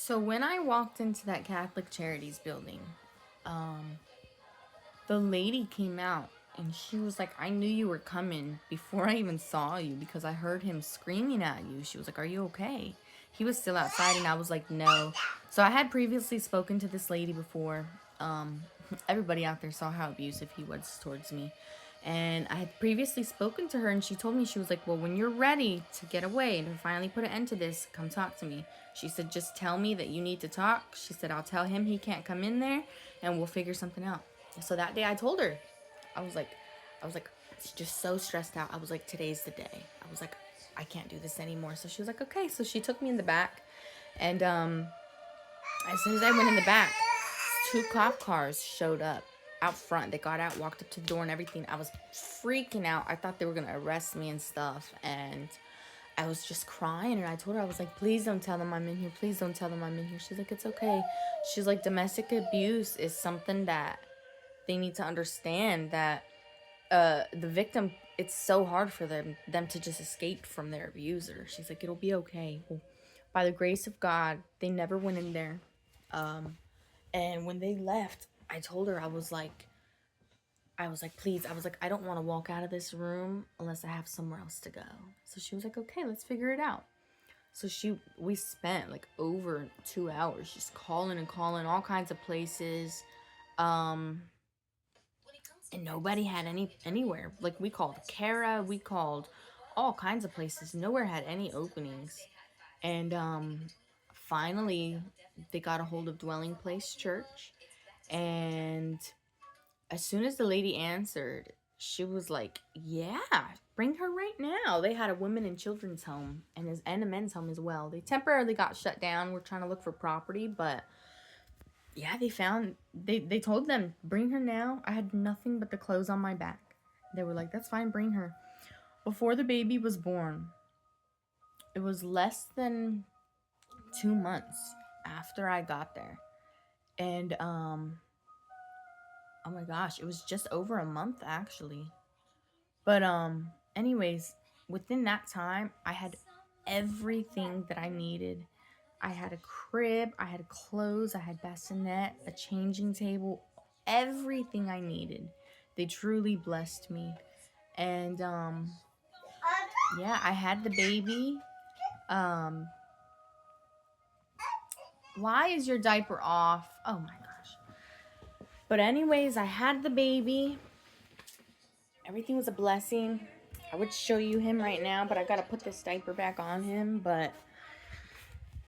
So when I walked into that Catholic Charities building, um, the lady came out and she was like, I knew you were coming before I even saw you because I heard him screaming at you. She was like, are you okay? He was still outside and I was like, no. So I had previously spoken to this lady before. Um, Everybody out there saw how abusive he was towards me. And I had previously spoken to her and she told me, she was like, well, when you're ready to get away and to finally put an end to this, come talk to me. She said, just tell me that you need to talk. She said, I'll tell him he can't come in there and we'll figure something out. So that day I told her, I was like, I was like, just so stressed out. I was like, today's the day. I was like, I can't do this anymore. So she was like, okay. So she took me in the back, and as soon as I went in the back, two cop cars showed up out front. They got out, walked up to the door and everything. I was freaking out. I thought they were gonna arrest me and stuff, and I was just crying. And I told her, I was like, please don't tell them I'm in here. Please don't tell them I'm in here. She's like, it's okay. She's like, domestic abuse is something that they need to understand, that the victim, it's so hard for them to just escape from their abuser. She's like, it'll be okay. Well, by the grace of God, they never went in there. And when they left, I told her, I was like, please, I was like, I don't want to walk out of this room unless I have somewhere else to go. So she was like, okay, let's figure it out. So we spent like over 2 hours just calling and calling all kinds of places. Um, and nobody had anywhere. Like, we called Kara, we called all kinds of places. Nowhere had any openings. And finally they got a hold of Dwelling Place Church, and as soon as the lady answered, she was like, yeah, bring her right now. They had a women and children's home and a men's home as well. They temporarily got shut down. We're trying to look for property, but yeah, they told them, bring her now. I had nothing but the clothes on my back. They were like, that's fine, bring her. Before the baby was born, it was less than 2 months after I got there. And oh my gosh, it was just over a month actually. But anyways, within that time, I had everything that I needed. I had a crib, I had clothes, I had bassinet, a changing table, everything I needed. They truly blessed me. And yeah, I had the baby. Um why is your diaper off? Oh my gosh. But anyways, I had the baby. Everything was a blessing. I would show you him right now, but I gotta put this diaper back on him. But